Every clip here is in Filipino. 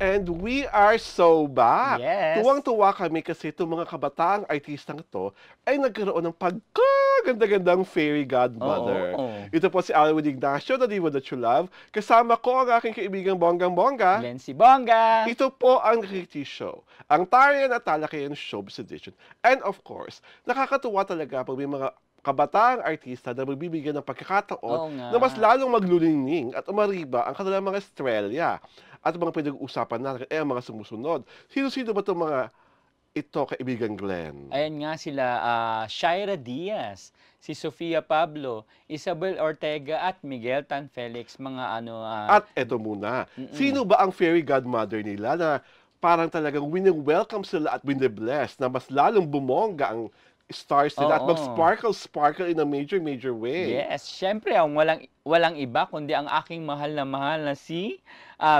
And we are so back! Yes. Tuwang-tuwa kami kasi itong mga kabataang artistang ito ay nagkaroon ng pagkaganda-gandang fairy godmother. Oo. Ito po si Alwin Ignacio, the diva that you love. Kasama ko ang aking kaibigang bonggang-bongga. Glency Bongga. Ito po ang Reality Show, ang Tarian at Talakayan Showbiz Edition. And of course, nakakatuwa talaga pag may mga kabataang artista na magbibigyan ng Oo pagkakataon nga. na mas lalong maglulingning at umariba ang kanilang mga estrelya. At mga pinag-uusapan natin ay ang mga sumusunod. Sino-sino ba itong mga ito, kaibigan Glenn? Ayan nga sila, Shaira Diaz, si Sofia Pablo, Isabel Ortega at Miguel Tan Felix, mga ano... At eto muna, sino ba ang fairy godmother nila na parang talagang wini-welcome sila at wini-bless na mas lalong bumongga ang stars nila at Oo. mag-sparkle in a major way? Yes, syempre ang walang iba kundi ang aking mahal na si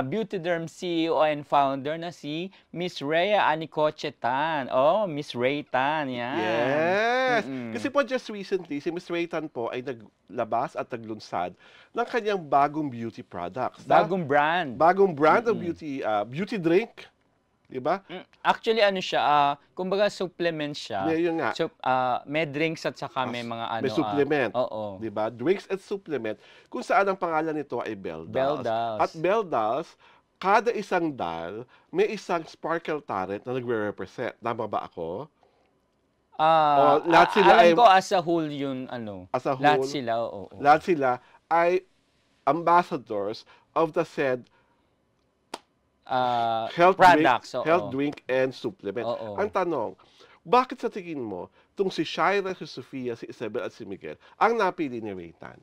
Beauty Derm CEO and founder na si Miss Rhea Anicoche Tan. Oh, Miss Ray Tan, yan. Yes! Kasi po just recently, si Miss Ray Tan po ay naglabas at naglunsad ng kanyang bagong beauty products. Bagong brand. Bagong brand of beauty drink. Diba? Actually, ano siya, kumbaga supplement siya. Yeah, yun nga. So, may drinks at saka may mga ano. May supplement. Oo. Diba? Drinks and supplement. Kung saan ang pangalan nito ay Beldals. Beldals. At Beldals, kada isang dal, may isang sparkle talent na nagre-represent. Tama ba ako? Lahat sila alam ay- ko as a whole yun, ano. As a Lahat whole, sila, oo. Lahat sila ay ambassadors of the said health Products, drink, oo. health drink and supplement. Oo. Ang tanong, bakit sa tingin mo, itong si Shaira, si Sofia, si Isabel at si Miguel, ang napili ni Raytan?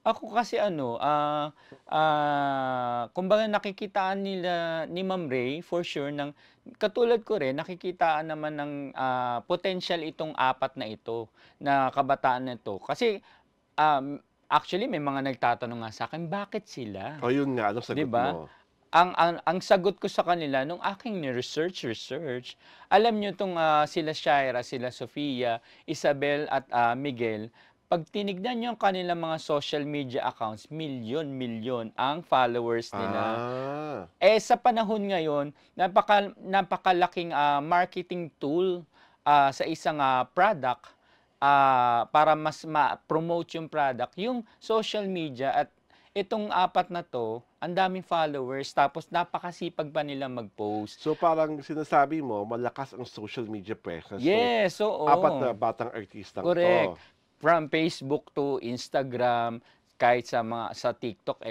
Ako kasi ano, kumbaga nakikitaan nila ni Ma'am Ray for sure ng katulad ko rin nakikitaan naman ng potential itong apat na ito na kabataan na ito. Kasi actually may mga nagtatanong nga sa akin, bakit sila? O yun nga, anong sagot Diba? mo? Ang sagot ko sa kanila nung aking research, alam nyo itong sila Shaira, sila Sofia, Isabel at Miguel, pag tinignan nyo ang kanilang mga social media accounts, milyon ang followers nila. Sa panahon ngayon, napakalaking marketing tool sa isang product para mas ma-promote yung product, yung social media. At itong apat na to, ang daming followers, tapos napakasipag pa nila mag-post. So parang sinasabi mo, malakas ang social media presence. Yes, oo. Apat na batang artistang Correct. to. From Facebook to Instagram, kahit sa TikTok,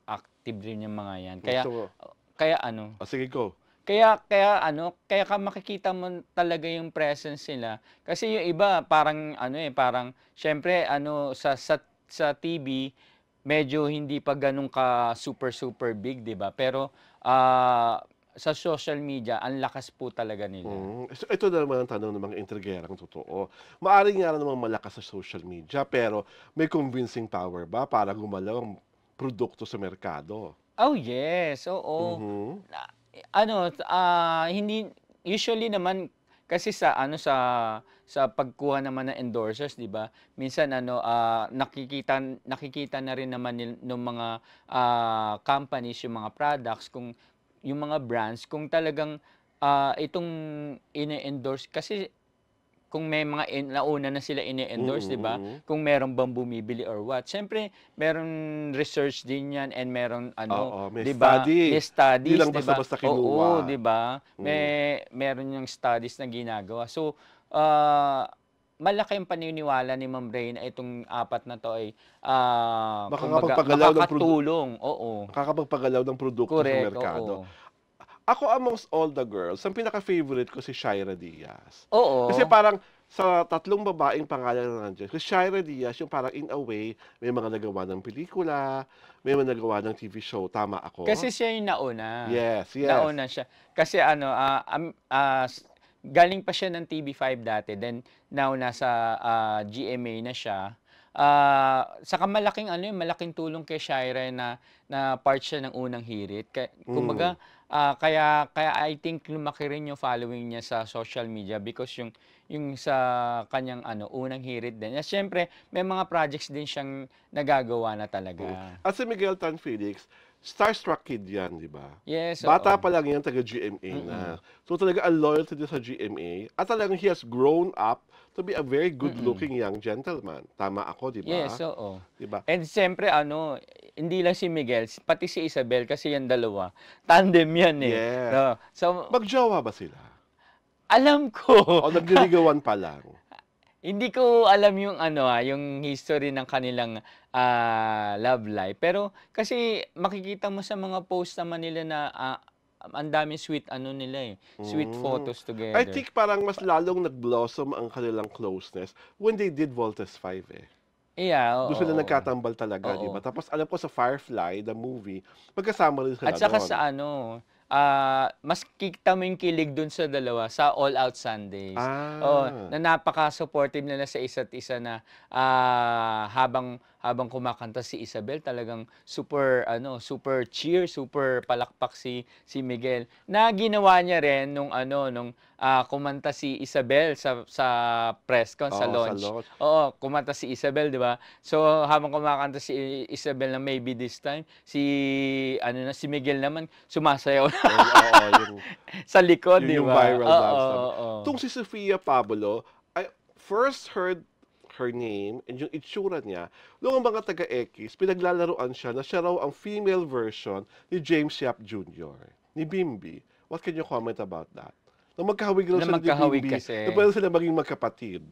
active rin yung mga yan. Kaya ano, Sige, go. kaya ka makikita mo talaga yung presence nila. Kasi yung iba, parang syempre, sa TV, medyo hindi pa ganun ka super big, 'di ba? Pero sa social media, ang lakas po talaga nila. So, ito na naman ang tanong ng mga intrigerang totoo. Maaring nga namang malakas sa social media, pero may convincing power ba para gumalaw ang produkto sa merkado? Oh, yes. Oo. Hindi usually naman kasi sa pagkuha naman ng endorsers, 'di ba? Minsan nakikita na rin naman ng mga companies yung mga products, kung yung mga brands kung talagang itong ine-endorse, kasi kung may mga nauna na sila ine-endorse, 'di ba? Kung meron bang bumibili or what. Siyempre, meron research din 'yan, and meron may 'di ba? study. May studies, Hindi lang 'di ba? basta-basta kinuha. Oo, 'di ba? Meron yung studies na ginagawa. So, malaki ang paniniwala ni Ma'am Ray na itong apat na to ay makakatulong. Oo. Nakakapagpagalaw ng produkto Correct, sa merkado. oo. Ako, amongst all the girls, ang pinaka-favorite ko si Shaira Diaz. Oo. Kasi parang sa tatlong babaeng pangalan na nandiyan, kasi Shaira Diaz, yung parang in a way, may mga nagawa ng pelikula, may mga nagawa ng TV show. Tama ako? Kasi siya yung nauna. Yes. Nauna siya. Kasi galing pa siya ng TV5 dati, then now nasa GMA na siya. Saka malaking tulong kay Shaira na part siya ng unang hirit. Kumbaga, kaya I think lumaki rin yung following niya sa social media because yung sa kanyang unang hirit din. At syempre, may mga projects din siyang nagagawa na talaga. At si Miguel Tan Felix, starstruck kid yan, di ba? Yes, Bata oo. pa lang yan, taga-GMA na. Mm. So talaga ang loyalty niya sa GMA at talagang he has grown up to be a very Mm. good-looking young gentleman. Tama ako, di Yes, ba? oo. Di ba? And siyempre ano, hindi lang si Miguel, pati si Isabel kasi yung dalawa, tandem yan eh. Yes. No? So, Magjowa ba sila? alam ko, O nagliligawan pa lang? hindi ko alam yung ano yung history ng kanilang love life. Pero kasi makikita mo sa mga post naman nila na ang daming sweet ano nila sweet Mm. photos I together. think parang mas lalong nag-blossom ang kanilang closeness when they did Voltes 5 eh. Yeah, Doon oo, sila oo. nagkatambal talaga, di Oo. ba? Tapos alam ko sa Firefly, the movie, magkasama rin At sila saka doon. sa ano, mas kita mo yung kilig dun sa dalawa sa All Out Sundays. Oo, Ah, na napaka-supportive nila sa isa't isa na habang kumakanta si Isabel talagang super ano, super cheer, super palakpak si Miguel. Na ginawa niya rin nung kumanta si Isabel sa press con sa oo, sa launch. launch. Oo, kumanta si Isabel, 'di ba? So habang kumakanta si Isabel na Maybe This Time, si Miguel naman sumasayaw Oo, sa likod, yung 'di yung ba? viral Oo, dance naman. oo. Itong si Sofia Pablo, I first heard her name and yung itsura niya, noong ang mga taga-X, pinaglalaroan siya na siya raw ang female version ni James Yap Jr., ni Bimbi. What can you comment about that? Na magkahawig raw Na sila ni magkahawig Bimbi, na kasi. pwede sila maging magkapatid.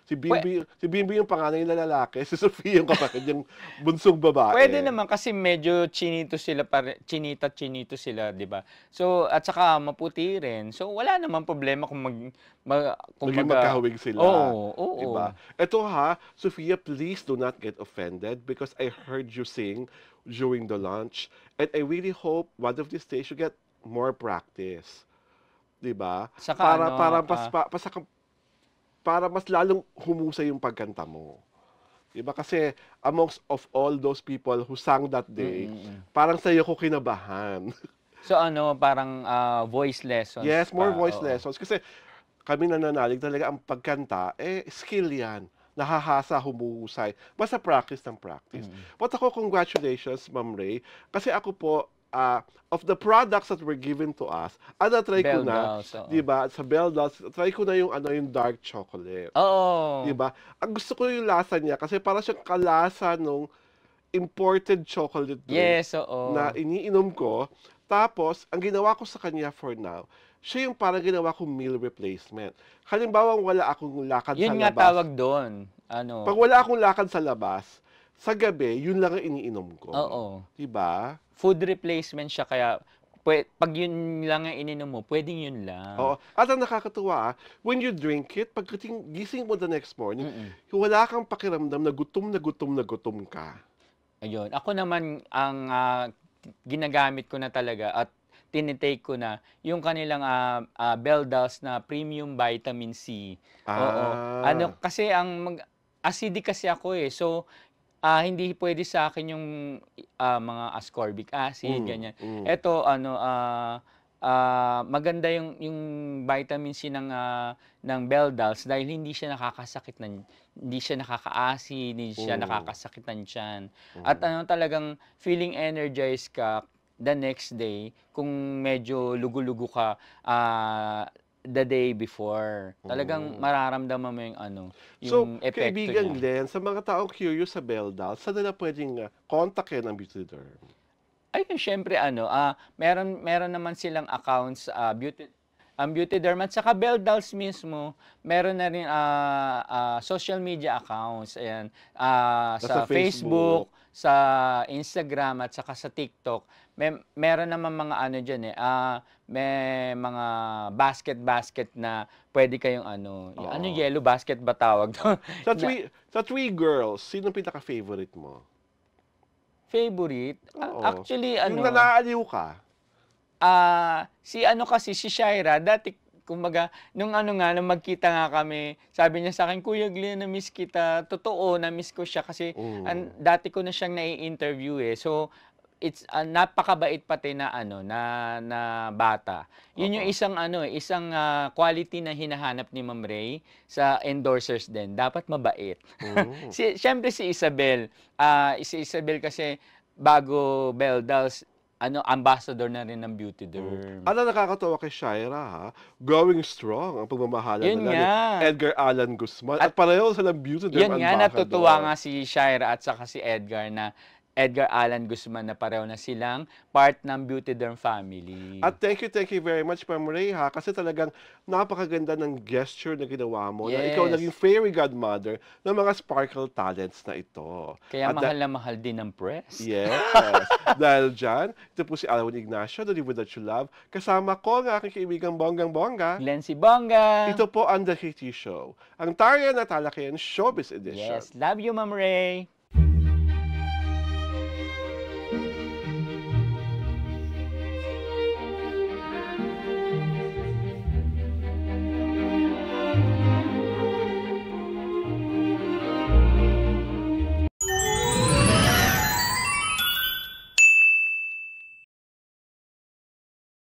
Pwe Si Bimbi yung panganay na lalaki, si Sofia yung kapatid, yung bunsong Puwede babae. naman kasi medyo chinito sila chinita-chinito sila, 'di ba? So at saka maputi rin. So wala namang problema kung Naging kumbaga magkahawig sila, oo, 'di oo. ba? Eto ha, Sophia, please do not get offended because I heard you sing during the lunch and I really hope one of these days you get more practice, 'di ba? Saka Para ano, para para mas lalong humusay yung pagkanta mo. 'Di ba? Kasi amongst of all those people who sang that day, mm. parang sa'yo ko kinabahan. So ano, parang voice lessons Yes, more pa, voice oo. lessons kasi kami nananalig talaga ang pagkanta, skill yan. Nahahasa, humuhusay. Basta practice ng practice. Mm. But ako, congratulations, Ma'am Ray. Kasi ako po, of the products that were given to us, try ko Bell na, dolls, oo. di ba, sa Bell Dolls, try ko na yung dark chocolate. Di Oo. ba? Ang gusto ko yung lasa niya kasi para siyang kalasa nung imported chocolate drink Yes, na oo. iniinom ko. Tapos, ang ginawa ko sa kanya for now, siya yung parang ginawa kong meal replacement. Halimbawa, wala akong lakad sa Yun nga labas. tawag doon, Pag ano wala akong lakad sa labas, sa gabi, yun lang ang iniinom ko. oo. Diba? Food replacement siya kaya 'pag yun lang ang ininom mo, puwedeng yun lang. Oo. At ang nakakatuwa, when you drink it, pagdating gising mo the next morning, Mm. wala kang pakiramdam na gutom na gutom na gutom ka. Ayun. Ako naman ang ginagamit ko na talaga at tinitake ko na yung kanilang Beldas na premium vitamin C. Oo. Ano Ah. kasi acidic kasi ako eh. So hindi puwede sa akin yung mga ascorbic acid, Mm, ganyan. mm. Eto ano, maganda yung vitamin C ng Beldals dahil hindi siya nakaka-acid, hindi siya Mm, nakakasakit ng tiyan. At mm. ano talagang feeling energized ka the next day kung medyo lugo-lugo ka, the day before. Talagang Mm. mararamdaman mo yung ano, So, yung epekto kaibigan niya. Glenn, sa mga taong curious sa Beldal, saan nila pwedeng kontakin ang Beauty Derm? Ayun siyempre ano, meron naman silang accounts, ang Beauty Derm at saka Bell Dolls mismo, meron na rin, social media accounts, ayan. Nasa Sa Facebook. Facebook, sa Instagram at saka sa TikTok. Meron naman mga ano diyan, may mga basket na puwede kayong ano, yung ano, Oo. yellow basket ba tawag dun? Na Sa three girls, sino pinaka-favorite mo? favorite, Oo. actually Yung ano nanaaliw ka? Si ano kasi, si Shaira dati kumbaga nung ano nga, nung magkita nga kami, sabi niya sa'kin, "Kuya Glenn, na-miss kita." Totoo, na-miss ko siya kasi Hmm, dati ko na siyang nai-interview, eh. So, napakabait pati na ano, na bata. Yun yung oo. isang ano, isang quality na hinahanap ni Ma'am Ray sa endorsers din, dapat mabait. Hmm, Siyempre si Isabel kasi bago Bell Dolls, ambassador na rin ng Beauty Derm. Ano nakakatawa kay Shaira, ha? Going strong ang pagmamahalan Yun nila ni nga. Edgar Allan Guzman. At pareho silang Beauty Derm Yan nga, ambassador. natutuwa nga si Shaira at saka si Edgar na Edgar Allan Guzman na pareho na silang part ng Beauty Derm family. At thank you very much, Ma'am Ray, ha? Kasi talagang napakaganda ng gesture na ginawa mo na ikaw Yes. naging fairy godmother ng mga sparkle talents na ito. Kaya At mahal na mahal din ng press. Yes. Dahil dyan, ito po si Alwin Ignacio, The Live That You Love. Kasama ko ang aking kaibigang bonggang-bongga. Glency Bongga. Ito po ang The Katie Show, ang Tarya na Talakayan Showbiz Edition. Yes, love you, Ma'am Ray.